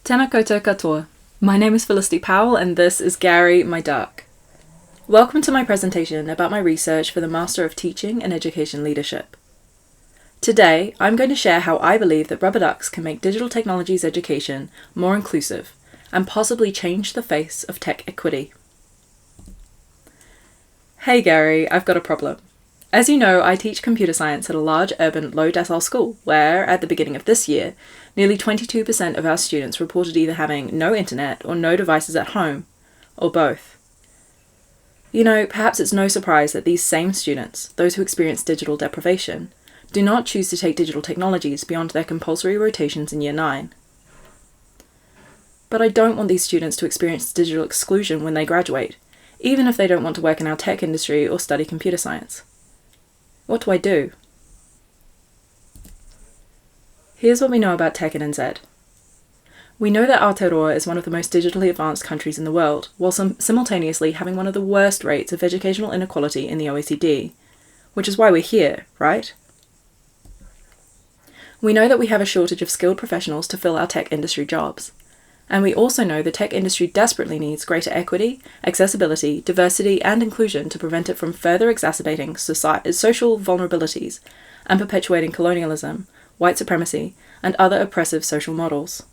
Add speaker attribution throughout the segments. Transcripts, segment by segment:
Speaker 1: Tēnā koutou katoa. My name is Felicity Powell and this is Gary, my duck. Welcome to my presentation about my research for the Master of Teaching and Education Leadership. Today, I'm going to share how I believe that rubber ducks can make digital technologies education more inclusive and possibly change the face of tech equity. Hey Gary, I've got a problem. As you know, I teach computer science at a large urban low-decile school where, at the beginning of this year, nearly 22% of our students reported either having no internet or no devices at home, or both. You know, perhaps it's no surprise that these same students, those who experience digital deprivation, do not choose to take digital technologies beyond their compulsory rotations in Year 9. But I don't want these students to experience digital exclusion when they graduate, even if they don't want to work in our tech industry or study computer science. What do I do? Here's what we know about tech in NZ. We know that Aotearoa is one of the most digitally advanced countries in the world, while simultaneously having one of the worst rates of educational inequality in the OECD, which is why we're here, right? We know that we have a shortage of skilled professionals to fill our tech industry jobs. And we also know the tech industry desperately needs greater equity, accessibility, diversity, and inclusion to prevent it from further exacerbating social vulnerabilities and perpetuating colonialism, white supremacy, and other oppressive social models.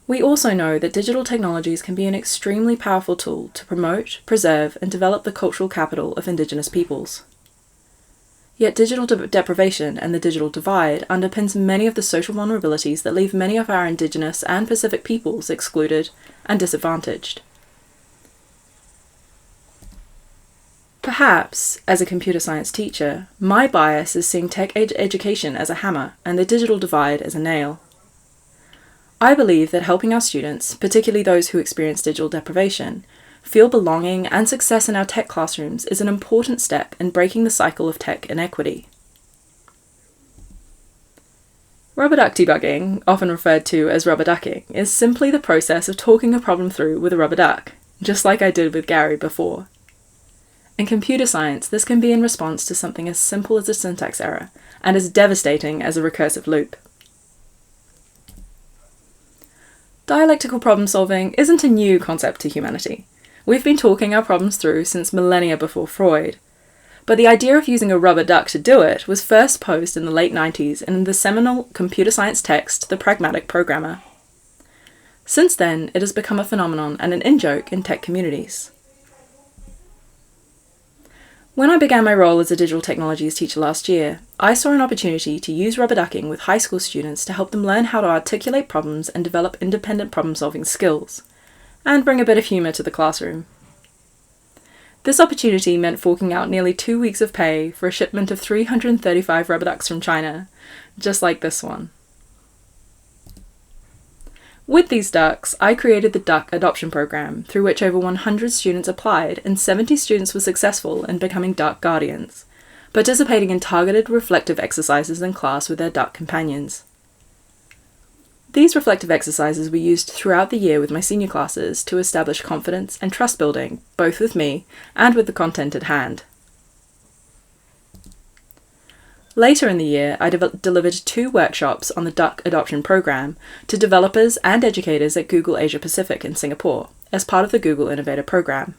Speaker 1: We also know that digital technologies can be an extremely powerful tool to promote, preserve, and develop the cultural capital of Indigenous peoples. Yet digital deprivation and the digital divide underpins many of the social vulnerabilities that leave many of our Indigenous and Pacific peoples excluded and disadvantaged. Perhaps, as a computer science teacher, my bias is seeing tech education as a hammer and the digital divide as a nail. I believe that helping our students, particularly those who experience digital deprivation, feel belonging and success in our tech classrooms is an important step in breaking the cycle of tech inequity. Rubber duck debugging, often referred to as rubber ducking, is simply the process of talking a problem through with a rubber duck, just like I did with Gary before. In computer science, this can be in response to something as simple as a syntax error, and as devastating as a recursive loop. Dialectical problem solving isn't a new concept to humanity. We've been talking our problems through since millennia before Freud. But the idea of using a rubber duck to do it was first posed in the late 90s in the seminal computer science text, The Pragmatic Programmer. Since then, it has become a phenomenon and an in-joke in tech communities. When I began my role as a digital technologies teacher last year, I saw an opportunity to use rubber ducking with high school students to help them learn how to articulate problems and develop independent problem-solving skills, and bring a bit of humour to the classroom. This opportunity meant forking out nearly 2 weeks of pay for a shipment of 335 rubber ducks from China, just like this one. With these ducks, I created the Duck Adoption Program, through which over 100 students applied and 70 students were successful in becoming duck guardians, participating in targeted reflective exercises in class with their duck companions. These reflective exercises were used throughout the year with my senior classes to establish confidence and trust building, both with me and with the content at hand. Later in the year, I delivered 2 workshops on the Duck Adoption Program to developers and educators at Google Asia Pacific in Singapore, as part of the Google Innovator Program.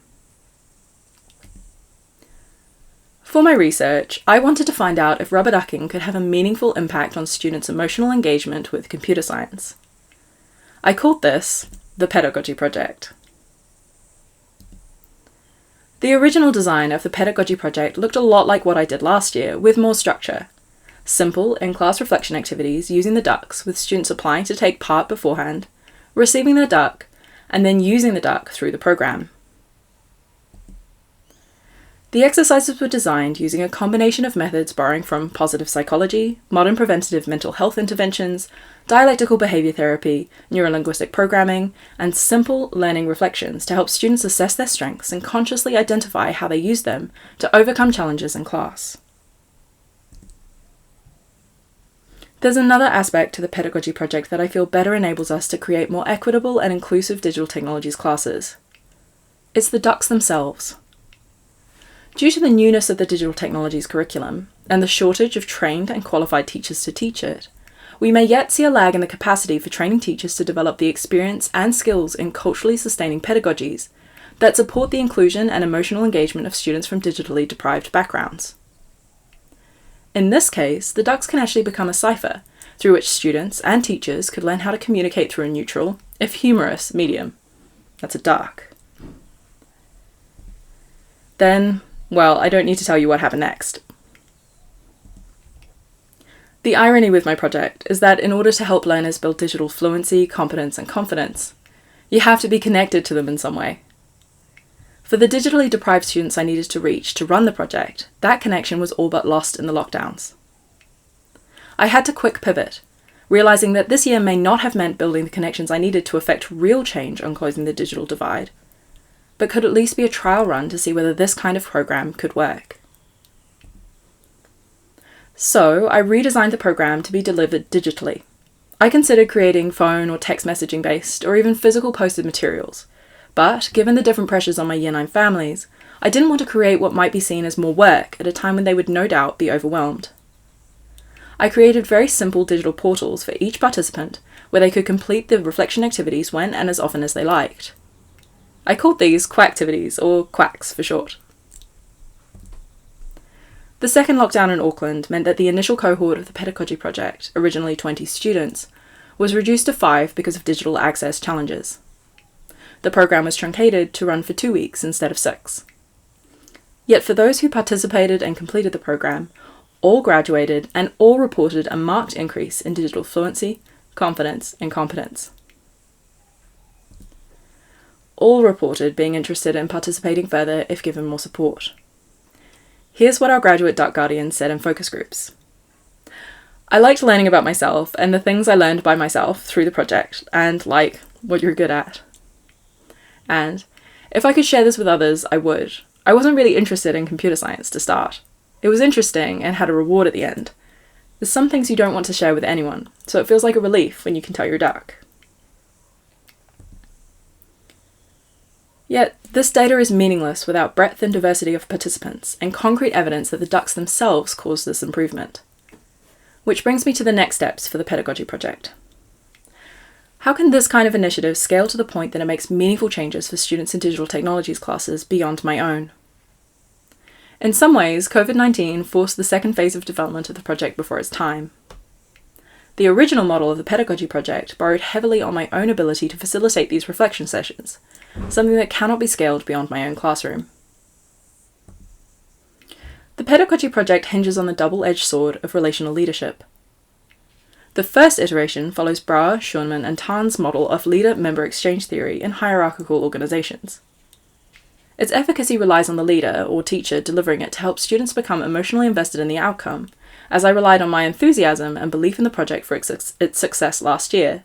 Speaker 1: For my research, I wanted to find out if rubber ducking could have a meaningful impact on students' emotional engagement with computer science. I called this the Peduckogy Project. The original design of the Peduckogy Project looked a lot like what I did last year, with more structure. Simple in-class reflection activities using the ducks, with students applying to take part beforehand, receiving their duck, and then using the duck through the program. The exercises were designed using a combination of methods borrowing from positive psychology, modern preventative mental health interventions, dialectical behaviour therapy, neurolinguistic programming, and simple learning reflections to help students assess their strengths and consciously identify how they use them to overcome challenges in class. There's another aspect to the Peduckogy Project that I feel better enables us to create more equitable and inclusive digital technologies classes. It's the ducks themselves. Due to the newness of the digital technologies curriculum, and the shortage of trained and qualified teachers to teach it, we may yet see a lag in the capacity for training teachers to develop the experience and skills in culturally sustaining pedagogies that support the inclusion and emotional engagement of students from digitally deprived backgrounds. In this case, the ducks can actually become a cipher through which students and teachers could learn how to communicate through a neutral, if humorous, medium. That's a duck. Then, well, I don't need to tell you what happened next. The irony with my project is that in order to help learners build digital fluency, competence, and confidence, you have to be connected to them in some way. For the digitally deprived students I needed to reach to run the project, that connection was all but lost in the lockdowns. I had to quick pivot, realizing that this year may not have meant building the connections I needed to effect real change on closing the digital divide, but could at least be a trial run to see whether this kind of program could work. So I redesigned the program to be delivered digitally. I considered creating phone or text messaging based or even physical posted materials, but given the different pressures on my Year 9 families, I didn't want to create what might be seen as more work at a time when they would no doubt be overwhelmed. I created very simple digital portals for each participant where they could complete the reflection activities when and as often as they liked. I called these Quacktivities, or Quacks for short. The second lockdown in Auckland meant that the initial cohort of the Peduckogy project, originally 20 students, was reduced to 5 because of digital access challenges. The program was truncated to run for 2 weeks instead of 6. Yet for those who participated and completed the program, all graduated and all reported a marked increase in digital fluency, confidence, and competence. All reported being interested in participating further if given more support. Here's what our graduate Duck Guardians said in focus groups. I liked learning about myself and the things I learned by myself through the project and like what you're good at. And if I could share this with others, I would. I wasn't really interested in computer science to start. It was interesting and had a reward at the end. There's some things you don't want to share with anyone, so it feels like a relief when you can tell your duck. Yet, this data is meaningless without breadth and diversity of participants and concrete evidence that the ducks themselves caused this improvement. Which brings me to the next steps for the Peduckogy project. How can this kind of initiative scale to the point that it makes meaningful changes for students in digital technologies classes beyond my own? In some ways, COVID-19 forced the second phase of development of the project before its time. The original model of the Peduckogy project borrowed heavily on my own ability to facilitate these reflection sessions, something that cannot be scaled beyond my own classroom. The Peduckogy project hinges on the double-edged sword of relational leadership. The first iteration follows Brouwer, Schoenman, and Tan's model of leader-member exchange theory in hierarchical organizations. Its efficacy relies on the leader, or teacher, delivering it to help students become emotionally invested in the outcome, as I relied on my enthusiasm and belief in the project for its success last year.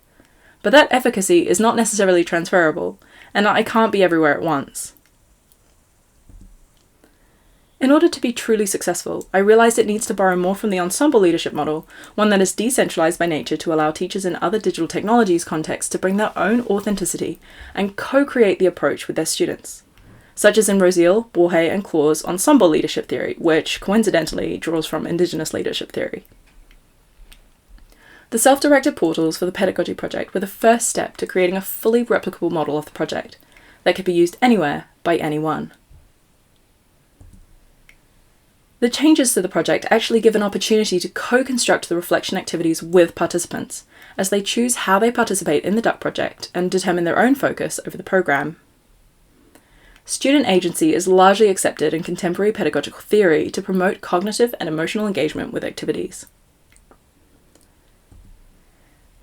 Speaker 1: But that efficacy is not necessarily transferable, and I can't be everywhere at once. In order to be truly successful, I realized it needs to borrow more from the ensemble leadership model, one that is decentralized by nature to allow teachers in other digital technologies contexts to bring their own authenticity and co-create the approach with their students, such as in Rosiel, Borge, and Claw's ensemble leadership theory, which, coincidentally, draws from Indigenous leadership theory. The self-directed portals for the Peduckogy project were the first step to creating a fully replicable model of the project that could be used anywhere by anyone. The changes to the project actually give an opportunity to co-construct the reflection activities with participants, as they choose how they participate in the Duck project and determine their own focus over the program. Student agency is largely accepted in contemporary pedagogical theory to promote cognitive and emotional engagement with activities.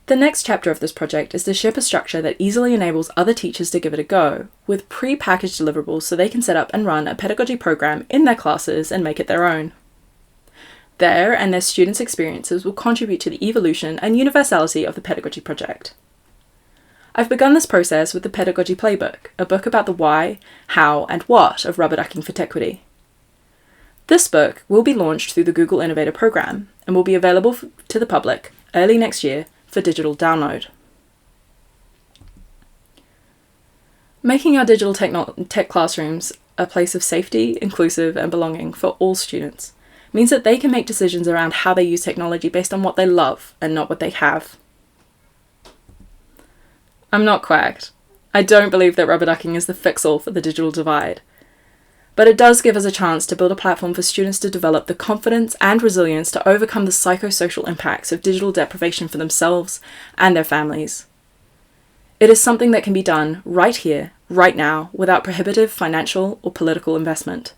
Speaker 1: The next chapter of this project is to ship a structure that easily enables other teachers to give it a go, with pre-packaged deliverables so they can set up and run a pedagogy program in their classes and make it their own. Their and their students' experiences will contribute to the evolution and universality of the Peduckogy project. I've begun this process with the Pedagogy Playbook, a book about the why, how, and what of rubber ducking for techuity. This book will be launched through the Google Innovator program and will be available to the public early next year for digital download. Making our digital tech classrooms a place of safety, inclusive, and belonging for all students means that they can make decisions around how they use technology based on what they love and not what they have. I'm not quacked. I don't believe that rubber ducking is the fix-all for the digital divide. But it does give us a chance to build a platform for students to develop the confidence and resilience to overcome the psychosocial impacts of digital deprivation for themselves and their families. It is something that can be done right here, right now, without prohibitive financial or political investment.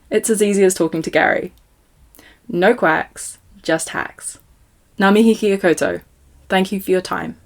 Speaker 1: It's as easy as talking to Gary. No quacks, just hacks. Ngā mihi kia koutou. Thank you for your time.